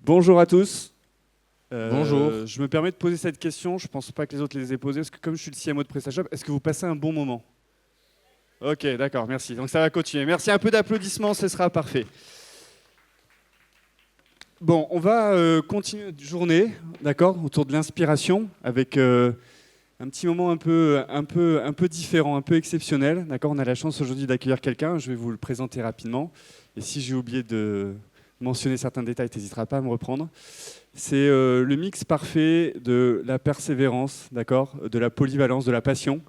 Bonjour à tous. Bonjour. Je me permets de poser cette question. Je ne pense pas que les autres les aient posées, parce que comme je suis le CMO de PrestaShop, est-ce que vous passez un bon moment? Ok, d'accord, merci. Donc ça va continuer. Merci, un peu d'applaudissements, ce sera parfait. Bon, on va continuer notre journée, d'accord, autour de l'inspiration, avec un petit moment un peu différent, un peu exceptionnel. D'accord, on a la chance aujourd'hui d'accueillir quelqu'un. Je vais vous le présenter rapidement. Et si j'ai oublié de mentionner certains détails, tu n'hésiteras pas à me reprendre. C'est le mix parfait de la persévérance, d'accord, de la polyvalence, de la passion.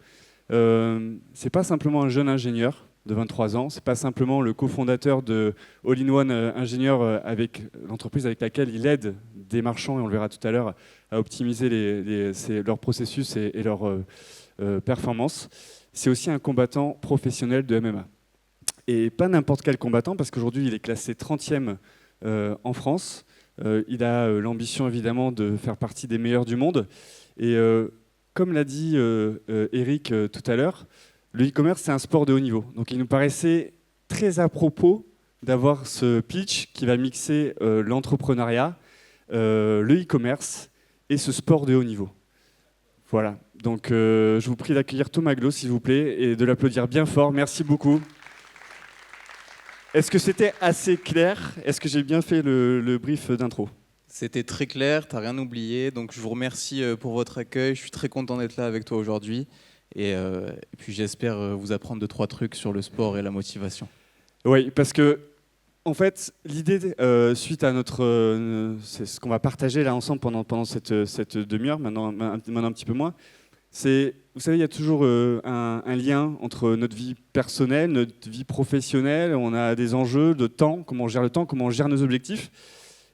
C'est pas simplement un jeune ingénieur de 23 ans, c'est pas simplement le cofondateur de All-in-One Ingénieur avec l'entreprise avec laquelle il aide des marchands, et on le verra tout à l'heure, à optimiser leurs processus et leurs performances. C'est aussi un combattant professionnel de MMA. Et pas n'importe quel combattant, parce qu'aujourd'hui il est classé 30e en France. Il a l'ambition évidemment de faire partie des meilleurs du monde. Et comme l'a dit Eric tout à l'heure, le e-commerce c'est un sport de haut niveau. Donc il nous paraissait très à propos d'avoir ce pitch qui va mixer l'entrepreneuriat, le e-commerce et ce sport de haut niveau. Voilà. Donc je vous prie d'accueillir Thomas Glo, s'il vous plaît, et de l'applaudir bien fort. Merci beaucoup. Est-ce que c'était assez clair? Est-ce que j'ai bien fait le brief d'intro? C'était très clair, tu n'as rien oublié. Donc je vous remercie pour votre accueil. Je suis très content d'être là avec toi aujourd'hui. Et puis j'espère vous apprendre 2-3 trucs sur le sport et la motivation. Oui, parce que en fait, l'idée, suite à notre, c'est ce qu'on va partager là ensemble pendant cette demi-heure, maintenant un petit peu moins, c'est, vous savez, il y a toujours un lien entre notre vie personnelle, notre vie professionnelle. On a des enjeux de temps, comment on gère le temps, comment on gère nos objectifs.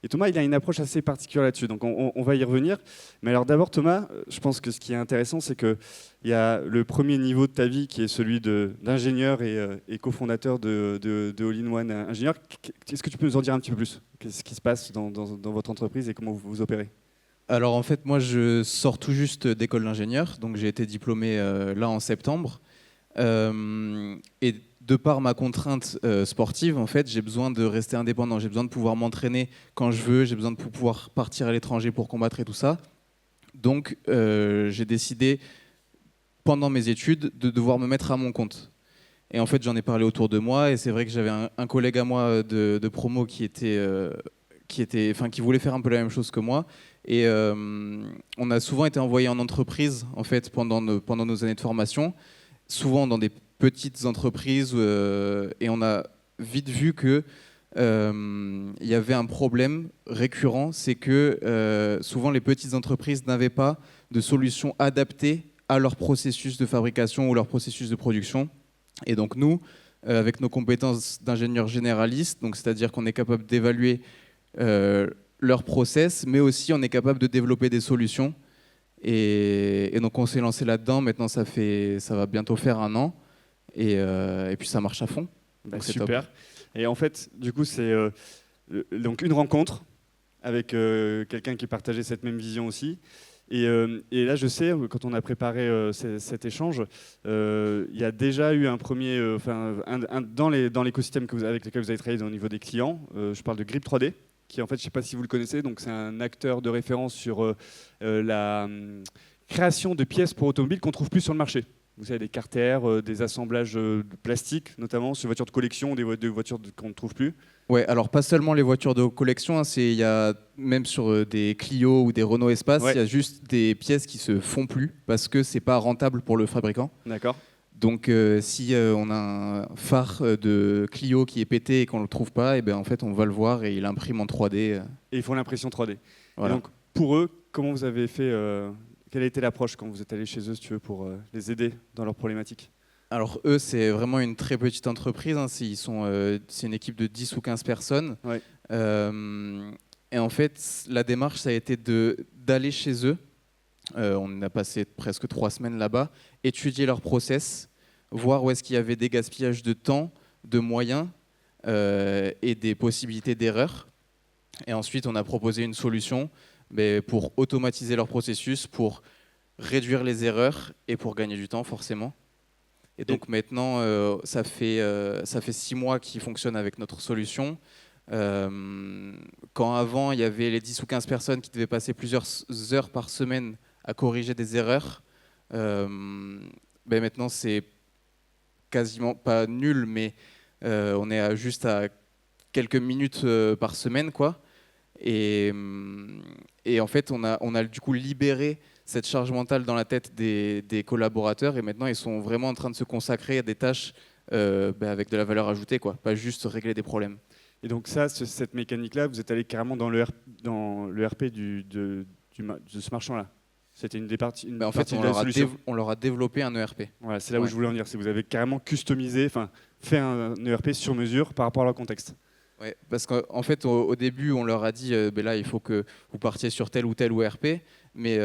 Et Thomas, il a une approche assez particulière là-dessus, donc on va y revenir. Mais alors d'abord, Thomas, je pense que ce qui est intéressant, c'est qu'il y a le premier niveau de ta vie qui est celui d'ingénieur et cofondateur de All-in-One Ingénieur. Est-ce que tu peux nous en dire un petit peu plus? Qu'est-ce qui se passe dans votre entreprise et comment vous opérez? Alors en fait, moi je sors tout juste d'école d'ingénieur. Donc j'ai été diplômé là en septembre. Et de par ma contrainte sportive, en fait, j'ai besoin de rester indépendant. J'ai besoin de pouvoir m'entraîner quand je veux. J'ai besoin de pouvoir partir à l'étranger pour combattre et tout ça. Donc, j'ai décidé, pendant mes études, de devoir me mettre à mon compte. Et en fait, j'en ai parlé autour de moi. Et c'est vrai que j'avais un collègue à moi de promo qui voulait faire un peu la même chose que moi. Et on a souvent été envoyé en entreprise, en fait, pendant nos années de formation, souvent dans des petites entreprises, et on a vite vu que il y avait un problème récurrent, c'est que souvent les petites entreprises n'avaient pas de solution adaptée à leur processus de fabrication ou leur processus de production. Et donc nous, avec nos compétences d'ingénieur généraliste, donc c'est-à-dire qu'on est capable d'évaluer leur process, mais aussi on est capable de développer des solutions. Et donc on s'est lancé là-dedans. Maintenant, ça va bientôt faire 1 an. Et puis ça marche à fond. Donc c'est super. top. Et en fait, du coup, c'est donc une rencontre avec quelqu'un qui partageait cette même vision aussi. Et là, je sais, quand on a préparé cet échange, il y a déjà eu un premier, dans l'écosystème avec lequel vous avez travaillé au niveau des clients. Je parle de Grip 3D, qui en fait, je ne sais pas si vous le connaissez, donc c'est un acteur de référence sur la création de pièces pour automobiles qu'on ne trouve plus sur le marché. Vous savez, des carters, des assemblages de plastique, notamment sur voitures de collection, des voitures qu'on ne trouve plus. Ouais, alors pas seulement les voitures de collection, hein, il y a même sur des Clio ou des Renault Espace, il Ouais. y a juste des pièces qui se font plus parce que c'est pas rentable pour le fabricant. D'accord. Donc si on a un phare de Clio qui est pété et qu'on le trouve pas, et ben en fait on va le voir et il imprime en 3D. Et ils font l'impression 3D. Voilà. Et donc, pour eux, comment vous avez fait quelle a été l'approche quand vous êtes allé chez eux, si tu veux, pour les aider dans leurs problématiques? Alors eux, c'est vraiment une très petite entreprise, hein. C'est une équipe de 10 ou 15 personnes. Ouais. Et en fait, la démarche, ça a été d'aller chez eux. On a passé presque 3 semaines là-bas, étudier leur process, voir où est-ce qu'il y avait des gaspillages de temps, de moyens et des possibilités d'erreur. Et ensuite, on a proposé une solution pour automatiser leur processus, pour réduire les erreurs et pour gagner du temps, forcément. Et donc maintenant, ça fait 6 mois qu'ils fonctionnent avec notre solution. Quand avant, il y avait les 10 ou 15 personnes qui devaient passer plusieurs heures par semaine à corriger des erreurs, maintenant c'est quasiment pas nul, mais on est juste à quelques minutes par semaine, quoi. Et en fait, on a du coup libéré cette charge mentale dans la tête des collaborateurs, et maintenant ils sont vraiment en train de se consacrer à des tâches avec de la valeur ajoutée, quoi, pas juste régler des problèmes. Et donc ça, cette mécanique-là, vous êtes allé carrément dans dans le RP de ce marchand-là. C'était une des parties, une En fait, partie de la solution. on leur a développé un ERP. Voilà, c'est là où je voulais en venir. C'est que vous avez carrément customisé, enfin fait un ERP sur mesure par rapport à leur contexte. Ouais, parce qu'en fait, au début, on leur a dit, là, il faut que vous partiez sur tel ou tel ERP, mais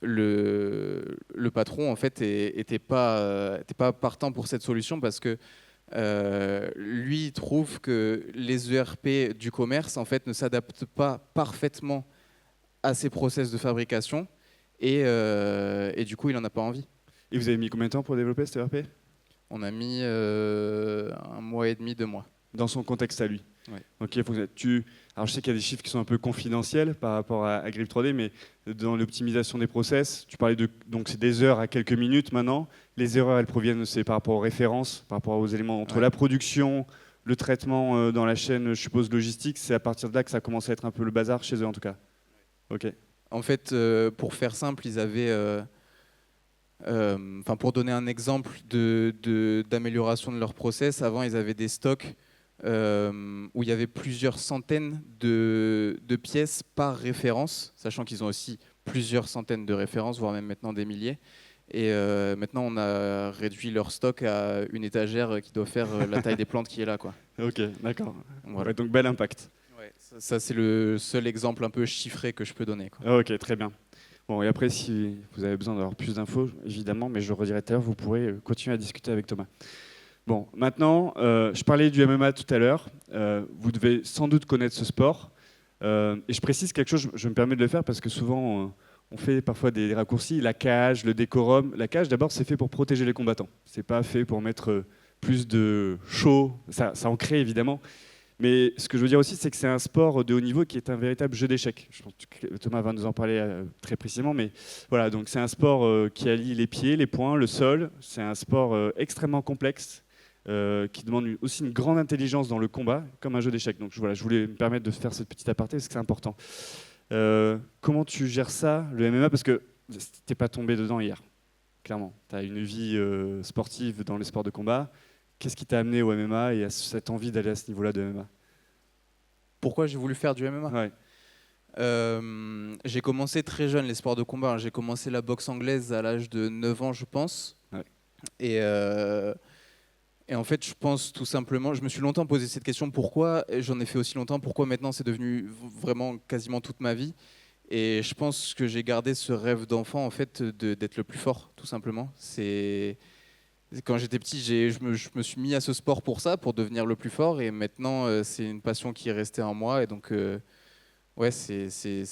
le patron, en fait, était pas partant pour cette solution parce que lui, il trouve que les ERP du commerce, en fait, ne s'adaptent pas parfaitement à ces process de fabrication, et du coup, il n'en a pas envie. Et vous avez mis combien de temps pour développer cet ERP? On a mis 1 mois et demi, 2 mois. Dans son contexte à lui. Ouais. Ok, alors je sais qu'il y a des chiffres qui sont un peu confidentiels par rapport à Grip 3D, mais dans l'optimisation des process, tu parlais donc c'est des heures à quelques minutes maintenant. Les erreurs, elles proviennent, c'est par rapport aux références, par rapport aux éléments entre la production, le traitement dans la chaîne, je suppose, logistique. C'est à partir de là que ça commence à être un peu le bazar chez eux, en tout cas. Ok. En fait, pour faire simple, ils avaient, pour donner un exemple d'amélioration de leur process, avant ils avaient des stocks où il y avait plusieurs centaines de pièces par référence, sachant qu'ils ont aussi plusieurs centaines de références, voire même maintenant des milliers. Et maintenant, on a réduit leur stock à une étagère qui doit faire la taille des plantes qui est là, quoi. Ok, d'accord. Voilà. Ouais, donc bel impact. Ouais, ça c'est le seul exemple un peu chiffré que je peux donner, quoi. Ok, très bien. Bon, et après, si vous avez besoin d'avoir plus d'infos, évidemment, mais je le redirai tout à l'heure, vous pourrez continuer à discuter avec Thomas. Bon, maintenant, je parlais du MMA tout à l'heure. Vous devez sans doute connaître ce sport. Et je précise quelque chose, je me permets de le faire parce que souvent, on fait parfois des raccourcis. La cage, le décorum. La cage, d'abord, c'est fait pour protéger les combattants. C'est pas fait pour mettre plus de show. Ça en crée, évidemment. Mais ce que je veux dire aussi, c'est que c'est un sport de haut niveau qui est un véritable jeu d'échecs. Je pense que Thomas va nous en parler très précisément, mais voilà, donc c'est un sport qui allie les pieds, les poings, le sol. C'est un sport extrêmement complexe qui demande aussi une grande intelligence dans le combat, comme un jeu d'échecs. Donc voilà, je voulais me permettre de faire cette petite aparté parce que c'est important. Comment tu gères ça, le MMA? Parce que t'es pas tombé dedans hier, clairement. Tu as une vie sportive dans les sports de combat. Qu'est-ce qui t'a amené au MMA et à cette envie d'aller à ce niveau-là de MMA? Pourquoi j'ai voulu faire du MMA? Ouais. J'ai commencé très jeune les sports de combat. J'ai commencé la boxe anglaise à l'âge de 9 ans, je pense. Ouais. Et en fait, je pense tout simplement, je me suis longtemps posé cette question, pourquoi, et j'en ai fait aussi longtemps, pourquoi maintenant c'est devenu vraiment quasiment toute ma vie. Et je pense que j'ai gardé ce rêve d'enfant, en fait, d'être le plus fort, tout simplement. Quand j'étais petit, je me suis mis à ce sport pour ça, pour devenir le plus fort. Et maintenant, c'est une passion qui est restée en moi. Et donc, ouais, c'est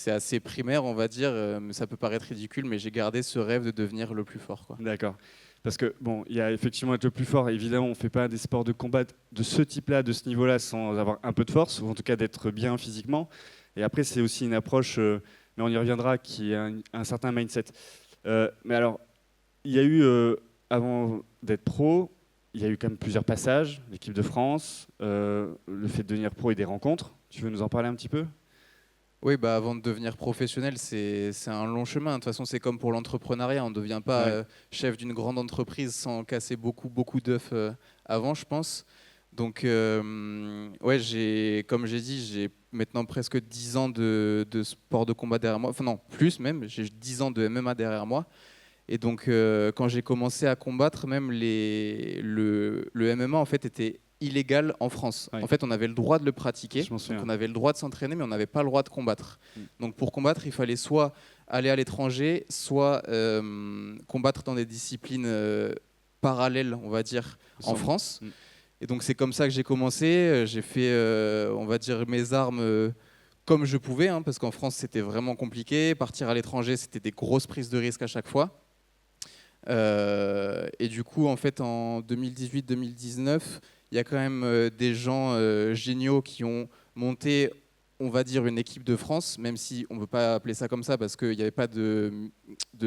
assez primaire, on va dire. Ça peut paraître ridicule, mais j'ai gardé ce rêve de devenir le plus fort, quoi. D'accord. Parce que bon, il y a effectivement être le plus fort. Évidemment, on ne fait pas des sports de combat de ce type-là, de ce niveau-là, sans avoir un peu de force, ou en tout cas d'être bien physiquement. Et après, c'est aussi une approche, mais on y reviendra, qui est un certain mindset. Mais alors, il y a eu, avant d'être pro, il y a eu quand même plusieurs passages, l'équipe de France, le fait de devenir pro et des rencontres. Tu veux nous en parler un petit peu? Oui, avant de devenir professionnel, c'est un long chemin. De toute façon, c'est comme pour l'entrepreneuriat. On ne devient pas chef d'une grande entreprise sans casser beaucoup d'œufs avant, je pense. Donc, ouais, comme j'ai dit, j'ai maintenant presque 10 ans de sport de combat derrière moi. Enfin non, plus même, j'ai 10 ans de MMA derrière moi. Et donc, quand j'ai commencé à combattre, même le MMA, en fait, était illégal en France. Ouais. En fait, on avait le droit de le pratiquer, donc on avait le droit de s'entraîner, mais on n'avait pas le droit de combattre. Donc pour combattre, il fallait soit aller à l'étranger, soit combattre dans des disciplines parallèles, on va dire, en France. Et donc c'est comme ça que j'ai commencé. J'ai fait, on va dire, mes armes comme je pouvais, hein, parce qu'en France, c'était vraiment compliqué. Partir à l'étranger, c'était des grosses prises de risques à chaque fois. Et du coup, en fait, en 2018-2019, il y a quand même des gens géniaux qui ont monté, on va dire, une équipe de France, même si on ne peut pas appeler ça comme ça parce qu'il n'y avait pas de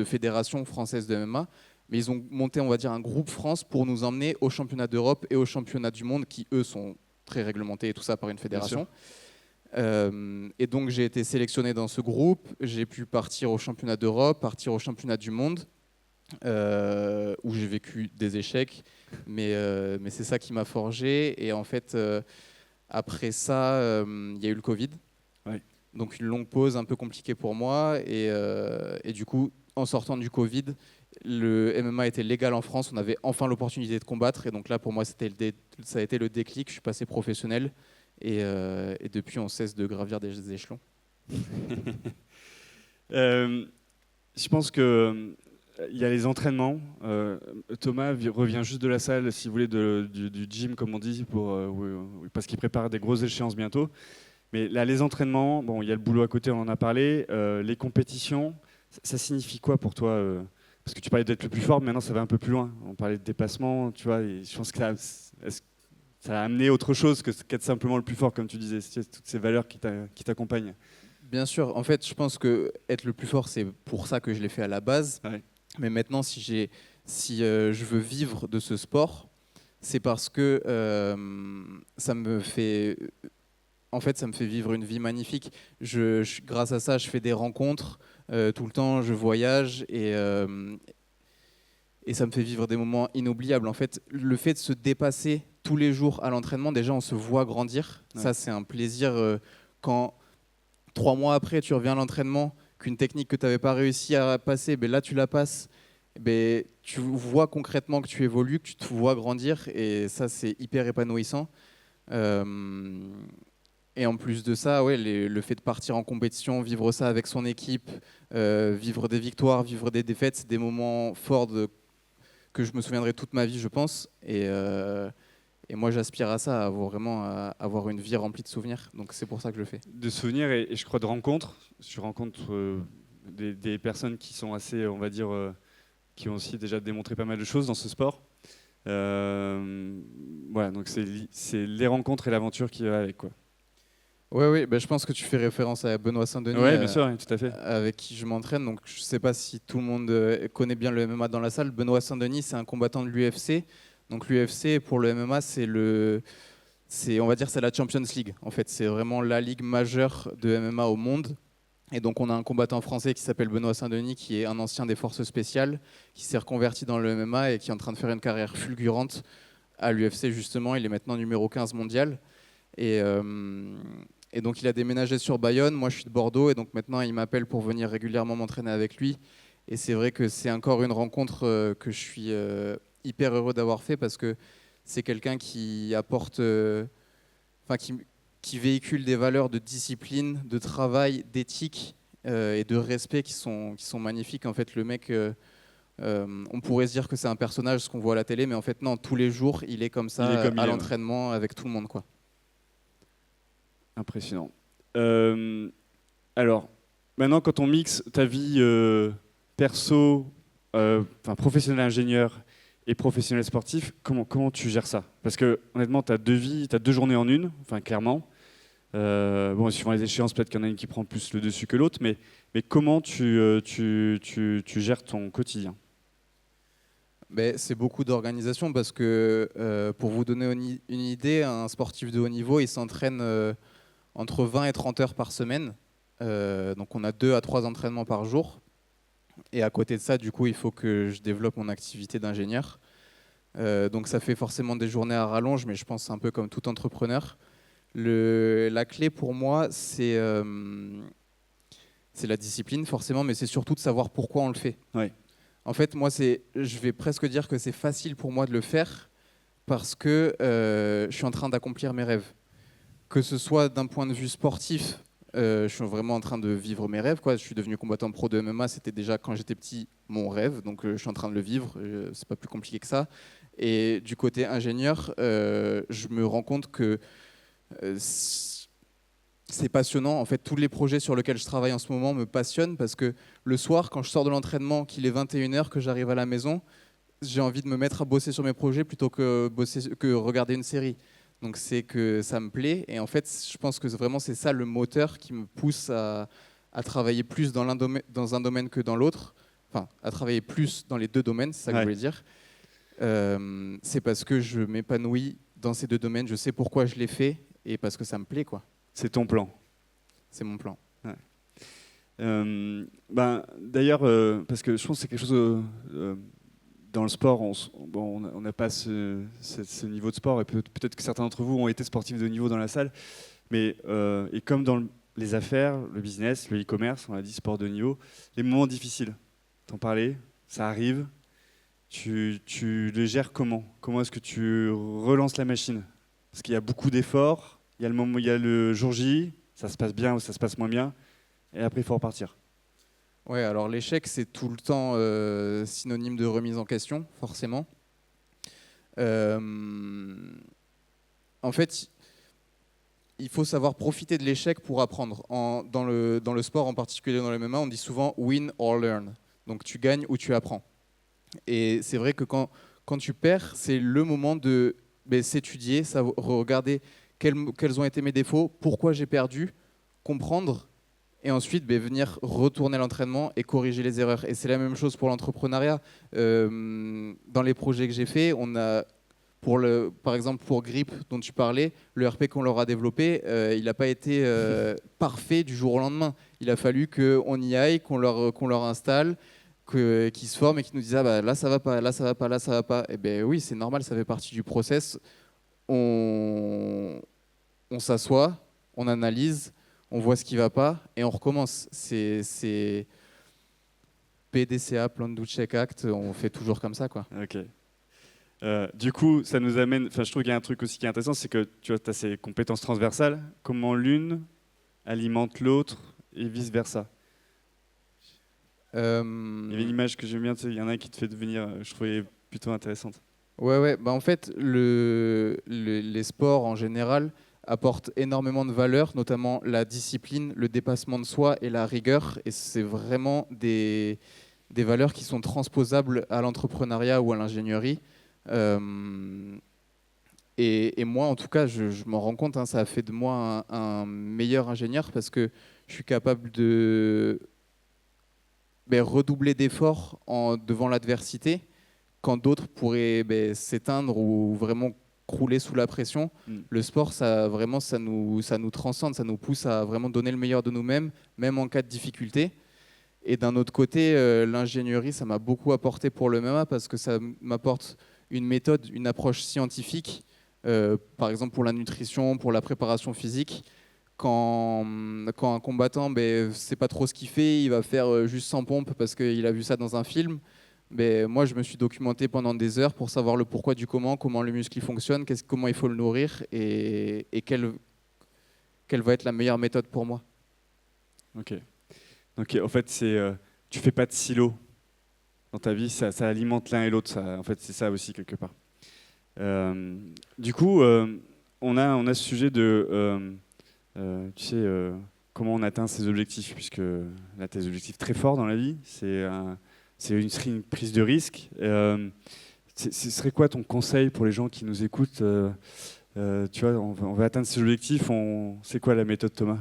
fédération française de MMA. Mais ils ont monté, on va dire, un groupe France pour nous emmener aux championnats d'Europe et aux championnats du monde qui, eux, sont très réglementés et tout ça par une fédération. Et donc, j'ai été sélectionné dans ce groupe. J'ai pu partir aux championnats d'Europe, partir aux championnats du monde, où j'ai vécu des échecs. Mais c'est ça qui m'a forgé. Et en fait, après ça, il y a eu le Covid. Ouais. Donc, une longue pause un peu compliquée pour moi. Et du coup, en sortant du Covid, le MMA était légal en France, on avait enfin l'opportunité de combattre et donc là pour moi ça a été le déclic, je suis passé professionnel et depuis on cesse de gravir des échelons. Je pense que il y a les entraînements. Thomas revient juste de la salle, si vous voulez, du gym comme on dit, parce qu'il prépare des grosses échéances bientôt. Mais là les entraînements, bon il y a le boulot à côté, on en a parlé, les compétitions, ça signifie quoi pour toi parce que tu parlais d'être le plus fort, mais maintenant ça va un peu plus loin. On parlait de dépassement, tu vois, et je pense que ça a amené autre chose qu'être simplement le plus fort, comme tu disais, toutes ces valeurs qui t'accompagnent. Bien sûr, en fait, je pense que être le plus fort, c'est pour ça que je l'ai fait à la base. Ouais. Mais maintenant, si je veux vivre de ce sport, c'est parce que ça me fait vivre une vie magnifique. Grâce à ça, je fais des rencontres tout le temps, je voyage et ça me fait vivre des moments inoubliables. En fait, le fait de se dépasser tous les jours à l'entraînement, déjà, on se voit grandir. Ouais. Ça, c'est un plaisir quand 3 mois après, tu reviens à l'entraînement, qu'une technique que tu n'avais pas réussi à passer, ben là, tu la passes. Ben, tu vois concrètement que tu évolues, que tu te vois grandir et ça, c'est hyper épanouissant. Et en plus de ça, ouais, le fait de partir en compétition, vivre ça avec son équipe, vivre des victoires, vivre des défaites, c'est des moments forts que je me souviendrai toute ma vie, je pense. Et moi, j'aspire à ça, à avoir une vie remplie de souvenirs. Donc c'est pour ça que je le fais. De souvenirs et je crois de rencontres. Je rencontre des personnes qui sont assez, on va dire, qui ont aussi déjà démontré pas mal de choses dans ce sport. Voilà, donc c'est les rencontres et l'aventure qui va avec, quoi. Oui, ben, je pense que tu fais référence à Benoît Saint-Denis, bien sûr, oui, tout à fait. Avec qui je m'entraîne. Donc, je ne sais pas si tout le monde connaît bien le MMA dans la salle. Benoît Saint-Denis, c'est un combattant de l'UFC. Donc, l'UFC, pour le MMA, on va dire c'est la Champions League. En fait, c'est vraiment la ligue majeure de MMA au monde. Et donc, on a un combattant français qui s'appelle Benoît Saint-Denis, qui est un ancien des forces spéciales, qui s'est reconverti dans le MMA et qui est en train de faire une carrière fulgurante à l'UFC, justement. Il est maintenant numéro 15 mondial. Et donc il a déménagé sur Bayonne, moi je suis de Bordeaux et donc maintenant il m'appelle pour venir régulièrement m'entraîner avec lui. Et c'est vrai que c'est encore une rencontre que je suis hyper heureux d'avoir fait parce que c'est quelqu'un qui apporte, qui véhicule des valeurs de discipline, de travail, d'éthique et de respect qui sont magnifiques. En fait le mec, on pourrait se dire que c'est un personnage, ce qu'on voit à la télé, mais en fait non, tous les jours il est comme ça à l'entraînement avec tout le monde, quoi. Impressionnant. Alors, maintenant, quand on mixe ta vie perso, professionnel ingénieur et professionnel sportif, comment tu gères ça? Parce que honnêtement, tu as 2 vies, tu as 2 journées en une, clairement. Suivant les échéances, peut-être qu'il y en a une qui prend plus le dessus que l'autre, mais comment tu gères ton quotidien? C'est beaucoup d'organisation parce que, pour vous donner une idée, un sportif de haut niveau, il s'entraîne entre 20 et 30 heures par semaine. Donc on a 2 à 3 entraînements par jour. Et à côté de ça, du coup, il faut que je développe mon activité d'ingénieur. Donc ça fait forcément des journées à rallonge, mais je pense que c'est un peu comme tout entrepreneur. La clé pour moi, c'est la discipline, forcément, mais c'est surtout de savoir pourquoi on le fait. Ouais. En fait, moi, je vais presque dire que c'est facile pour moi de le faire parce que je suis en train d'accomplir mes rêves. Que ce soit d'un point de vue sportif, je suis vraiment en train de vivre mes rêves, quoi. Je suis devenu combattant pro de MMA, c'était déjà quand j'étais petit mon rêve, donc je suis en train de le vivre, c'est pas plus compliqué que ça. Et du côté ingénieur, je me rends compte que c'est passionnant. En fait, tous les projets sur lesquels je travaille en ce moment me passionnent parce que le soir, quand je sors de l'entraînement, qu'il est 21h, que j'arrive à la maison, j'ai envie de me mettre à bosser sur mes projets plutôt que regarder une série. Donc c'est que ça me plaît. Et en fait, je pense que vraiment c'est ça le moteur qui me pousse à travailler plus dans dans un domaine que dans l'autre. Enfin, à travailler plus dans les deux domaines, c'est ça que je voulais dire. C'est parce que je m'épanouis dans ces deux domaines. Je sais pourquoi je les fais et parce que ça me plaît, quoi. C'est ton plan. C'est mon plan. Ouais. D'ailleurs, parce que je pense que c'est quelque chose dans le sport, on n'a pas ce niveau de sport, et peut-être que certains d'entre vous ont été sportifs de haut niveau dans la salle, mais et comme dans les affaires, le business, le e-commerce, on a dit sport de haut niveau, les moments difficiles, t'en parlais, ça arrive, tu les gères comment? Comment est-ce que tu relances la machine? Parce qu'il y a beaucoup d'efforts, il y a le jour J, ça se passe bien ou ça se passe moins bien, et après il faut repartir. Ouais, alors l'échec, c'est tout le temps synonyme de remise en question, forcément. En fait, il faut savoir profiter de l'échec pour apprendre. Dans le sport, en particulier dans le MMA, on dit souvent win or learn. Donc tu gagnes ou tu apprends. Et c'est vrai que quand tu perds, c'est le moment de s'étudier, regarder quels ont été mes défauts, pourquoi j'ai perdu, comprendre, et ensuite venir retourner à l'entraînement et corriger les erreurs. Et c'est la même chose pour l'entrepreneuriat. Dans les projets que j'ai faits, on a, par exemple pour Grip dont tu parlais, le RP qu'on leur a développé, il n'a pas été parfait du jour au lendemain. Il a fallu qu'on y aille, qu'on leur installe, qu'ils se forment et qu'ils nous disent là ça va pas, là ça va pas, là ça va pas. Et bien oui, c'est normal, ça fait partie du process. On s'assoit, on analyse, on voit ce qui ne va pas et on recommence. C'est PDCA, Plan do Check Act, on fait toujours comme ça, quoi. Ok. Du coup, ça nous amène. Enfin, je trouve qu'il y a un truc aussi qui est intéressant, c'est que tu as ces compétences transversales. Comment l'une alimente l'autre et vice versa. Il y avait une image que j'aime bien. Il y en a un qui te fait devenir. Je trouvais plutôt intéressante. Ouais. En fait, les sports en général apportent énormément de valeur, notamment la discipline, le dépassement de soi et la rigueur. Et c'est vraiment des valeurs qui sont transposables à l'entrepreneuriat ou à l'ingénierie. Et moi, en tout cas, je m'en rends compte, ça a fait de moi un meilleur ingénieur parce que je suis capable de redoubler d'efforts devant l'adversité quand d'autres pourraient s'éteindre ou vraiment crouler sous la pression. Le sport, ça nous transcende, ça nous pousse à vraiment donner le meilleur de nous-mêmes, même en cas de difficulté. Et d'un autre côté, l'ingénierie, ça m'a beaucoup apporté pour le MMA parce que ça m'apporte une méthode, une approche scientifique, par exemple pour la nutrition, pour la préparation physique. Quand un combattant, c'est pas trop ce qu'il fait, il va faire juste 100 pompes parce qu'il a vu ça dans un film. Moi, je me suis documenté pendant des heures pour savoir le pourquoi du comment le muscle il fonctionne, comment il faut le nourrir et quelle va être la meilleure méthode pour moi. Ok. Donc en fait, tu fais pas de silo dans ta vie, ça alimente l'un et l'autre. En fait, c'est ça aussi quelque part. Du coup, on a ce sujet de, tu sais, comment on atteint ses objectifs, puisque là, tes objectifs très forts dans la vie, c'est une prise de risque. Ce serait quoi ton conseil pour les gens qui nous écoutent? Tu vois, on va atteindre ses objectifs. C'est quoi la méthode, Thomas?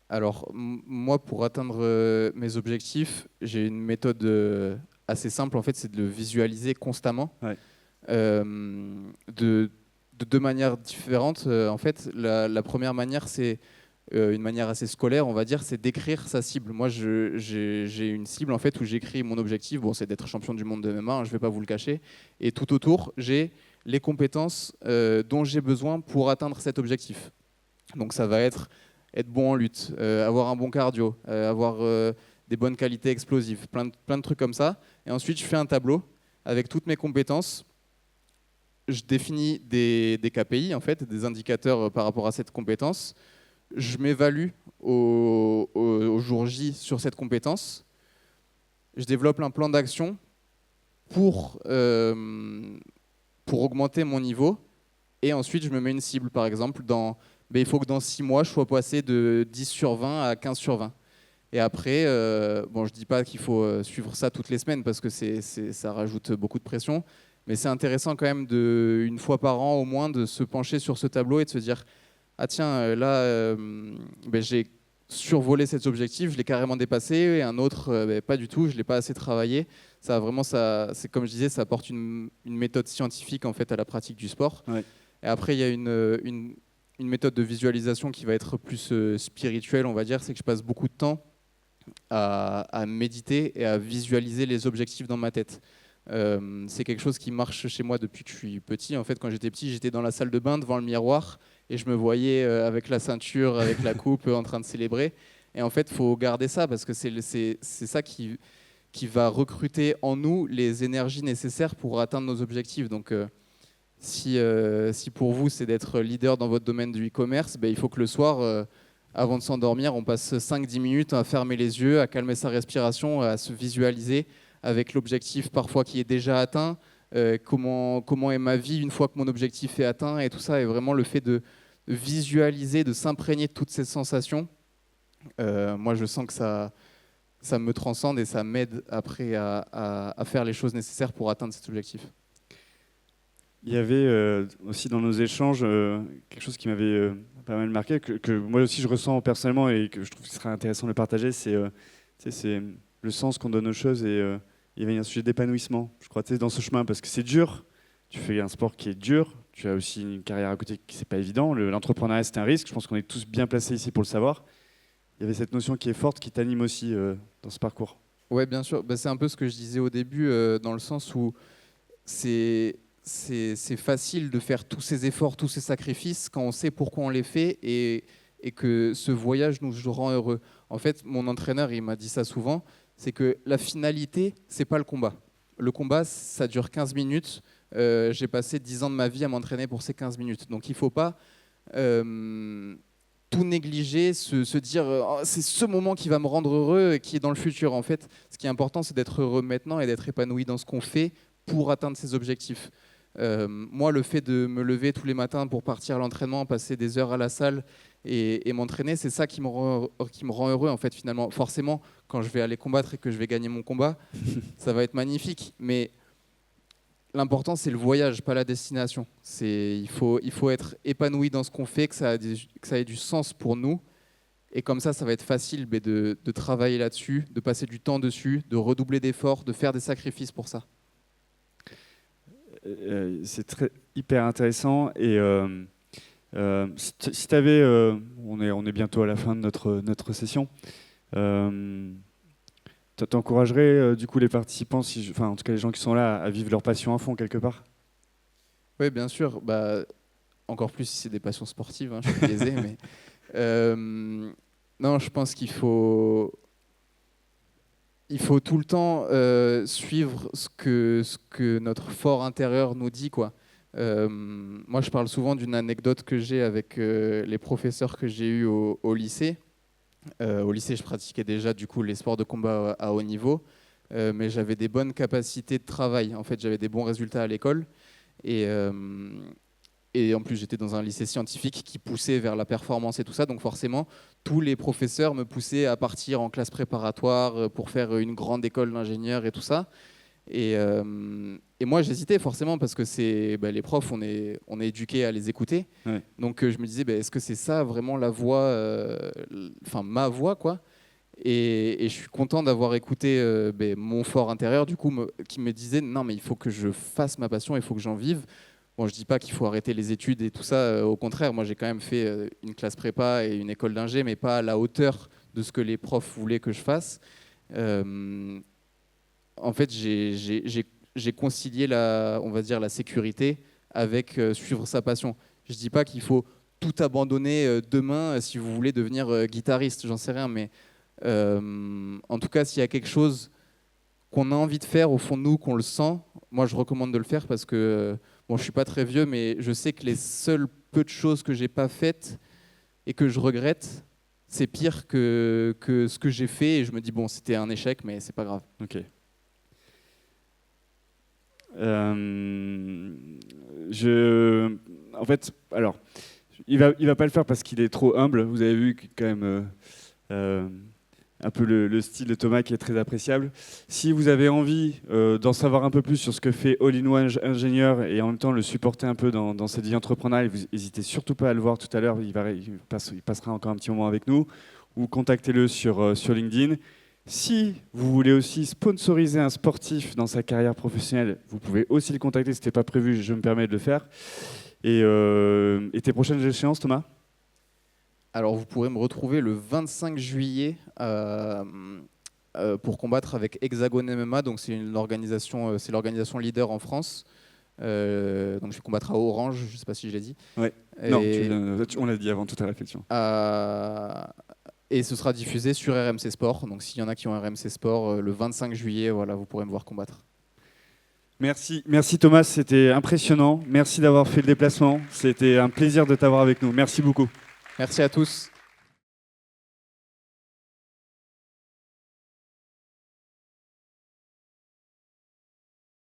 Alors, moi, pour atteindre mes objectifs, j'ai une méthode assez simple, en fait, c'est de le visualiser constamment. Ouais. De deux manières différentes. En fait, la première manière, c'est une manière assez scolaire, on va dire, c'est d'écrire sa cible. Moi, j'ai une cible, en fait, où j'écris mon objectif. Bon, c'est d'être champion du monde de MMA, je ne vais pas vous le cacher. Et tout autour, j'ai les compétences dont j'ai besoin pour atteindre cet objectif. Donc, ça va être bon en lutte, avoir un bon cardio, avoir des bonnes qualités explosives, plein de trucs comme ça. Et ensuite, je fais un tableau avec toutes mes compétences. Je définis des KPI, en fait, des indicateurs par rapport à cette compétence. Je m'évalue au jour J sur cette compétence. Je développe un plan d'action pour augmenter mon niveau. Et ensuite, je me mets une cible, par exemple, il faut que dans 6 mois, je sois passé de 10 sur 20 à 15 sur 20. Et après, bon, je dis pas qu'il faut suivre ça toutes les semaines parce que ça rajoute beaucoup de pression, mais c'est intéressant quand même une fois par an au moins de se pencher sur ce tableau et de se dire ah tiens là ben, j'ai survolé cet objectif, je l'ai carrément dépassé, et un autre ben, pas du tout, je l'ai pas assez travaillé. Ça vraiment c'est comme je disais, ça apporte une méthode scientifique en fait à la pratique du sport. Ouais. Et après il y a une méthode de visualisation qui va être plus spirituelle, on va dire, c'est que je passe beaucoup de temps à méditer et à visualiser les objectifs dans ma tête. C'est quelque chose qui marche chez moi depuis que je suis petit. En fait, quand j'étais petit, j'étais dans la salle de bain devant le miroir et je me voyais avec la ceinture, avec la coupe, en train de célébrer. Et en fait, il faut garder ça parce que c'est ça qui va recruter en nous les énergies nécessaires pour atteindre nos objectifs. Donc, si pour vous, c'est d'être leader dans votre domaine du e-commerce, ben, il faut que le soir, avant de s'endormir, on passe 5-10 minutes à fermer les yeux, à calmer sa respiration, à se visualiser avec l'objectif parfois qui est déjà atteint, comment est ma vie une fois que mon objectif est atteint, et tout ça. Et vraiment le fait de visualiser, de s'imprégner de toutes ces sensations, moi je sens que ça me transcende et ça m'aide après à faire les choses nécessaires pour atteindre cet objectif. Il y avait aussi dans nos échanges quelque chose qui m'avait pas mal marqué, que moi aussi je ressens personnellement et que je trouve qu'il serait intéressant de le partager, c'est le sens qu'on donne aux choses. Et il y avait un sujet d'épanouissement, je crois, dans ce chemin, parce que c'est dur. Tu fais un sport qui est dur, tu as aussi une carrière à côté qui c'est pas évident. L'entrepreneuriat, c'est un risque, je pense qu'on est tous bien placés ici pour le savoir. Il y avait cette notion qui est forte, qui t'anime aussi dans ce parcours. Ouais, bien sûr. Bah, c'est un peu ce que je disais au début, dans le sens où c'est facile de faire tous ces efforts, tous ces sacrifices quand on sait pourquoi on les fait et que ce voyage nous rend heureux. En fait, mon entraîneur, il m'a dit ça souvent, c'est que la finalité, c'est pas le combat. Le combat, ça dure 15 minutes. J'ai passé 10 ans de ma vie à m'entraîner pour ces 15 minutes. Donc il ne faut pas tout négliger, se dire oh, c'est ce moment qui va me rendre heureux et qui est dans le futur. En fait, ce qui est important, c'est d'être heureux maintenant et d'être épanoui dans ce qu'on fait pour atteindre ses objectifs. Moi, le fait de me lever tous les matins pour partir à l'entraînement, passer des heures à la salle et m'entraîner, c'est ça qui me rend heureux, en fait, finalement. Forcément, quand je vais aller combattre et que je vais gagner mon combat, ça va être magnifique. Mais l'important, c'est le voyage, pas la destination. Il faut être épanoui dans ce qu'on fait, que ça ait du sens pour nous. Et comme ça va être facile de travailler là-dessus, de passer du temps dessus, de redoubler d'efforts, de faire des sacrifices pour ça. C'est hyper intéressant. Et si tu avais, on est bientôt à la fin de notre session, t'encouragerais du coup les participants, enfin en tout cas les gens qui sont là, à vivre leur passion à fond quelque part? Oui, bien sûr. Bah, encore plus si c'est des passions sportives, hein, je suis biaisé, mais non, je pense qu'il faut tout le temps suivre ce que notre fort intérieur nous dit, quoi. Moi, je parle souvent d'une anecdote que j'ai avec les professeurs que j'ai eus au lycée. Au lycée, je pratiquais déjà du coup les sports de combat à haut niveau, mais j'avais des bonnes capacités de travail. En fait, j'avais des bons résultats à l'école et en plus, j'étais dans un lycée scientifique qui poussait vers la performance et tout ça. Donc forcément, tous les professeurs me poussaient à partir en classe préparatoire pour faire une grande école d'ingénieur et tout ça. Et moi, j'hésitais forcément parce que les profs, on est éduqués à les écouter. Ouais. Donc je me disais, est-ce que c'est ça vraiment la voie, ma voie, quoi. Et je suis content d'avoir écouté mon fort intérieur, du coup, qui me disait, non, mais il faut que je fasse ma passion, il faut que j'en vive. Bon, je dis pas qu'il faut arrêter les études et tout ça. Au contraire, moi, j'ai quand même fait une classe prépa et une école d'ingé, mais pas à la hauteur de ce que les profs voulaient que je fasse. En fait, j'ai concilié on va dire, la sécurité avec suivre sa passion. Je dis pas qu'il faut tout abandonner demain si vous voulez devenir guitariste, j'en sais rien, mais en tout cas, s'il y a quelque chose qu'on a envie de faire au fond de nous, qu'on le sent, moi je recommande de le faire parce que bon, je suis pas très vieux, mais je sais que les seules peu de choses que j'ai pas faites et que je regrette, c'est pire que ce que j'ai fait. Et je me dis bon, c'était un échec, mais c'est pas grave. Ok. En fait, alors, il va pas le faire parce qu'il est trop humble. Vous avez vu quand même. un peu le style de Thomas qui est très appréciable. Si vous avez envie d'en savoir un peu plus sur ce que fait All-in-One Ingénieur et en même temps le supporter un peu dans cette vie entrepreneuriale, vous n'hésitez surtout pas à le voir tout à l'heure, il passera encore un petit moment avec nous, ou contactez-le sur LinkedIn. Si vous voulez aussi sponsoriser un sportif dans sa carrière professionnelle, vous pouvez aussi le contacter, ce n'était pas prévu, je me permets de le faire. Et tes prochaines échéances, Thomas ? Alors, vous pourrez me retrouver le 25 juillet pour combattre avec Hexagone MMA. Donc, c'est l'organisation leader en France. Donc, je vais combattre à Orange. Je ne sais pas si je l'ai dit. Ouais. Non, on l'a dit avant toute la réflexion. Et ce sera diffusé sur RMC Sport. Donc, s'il y en a qui ont RMC Sport, le 25 juillet, voilà, vous pourrez me voir combattre. Merci Thomas, c'était impressionnant. Merci d'avoir fait le déplacement. C'était un plaisir de t'avoir avec nous. Merci beaucoup. Merci à tous.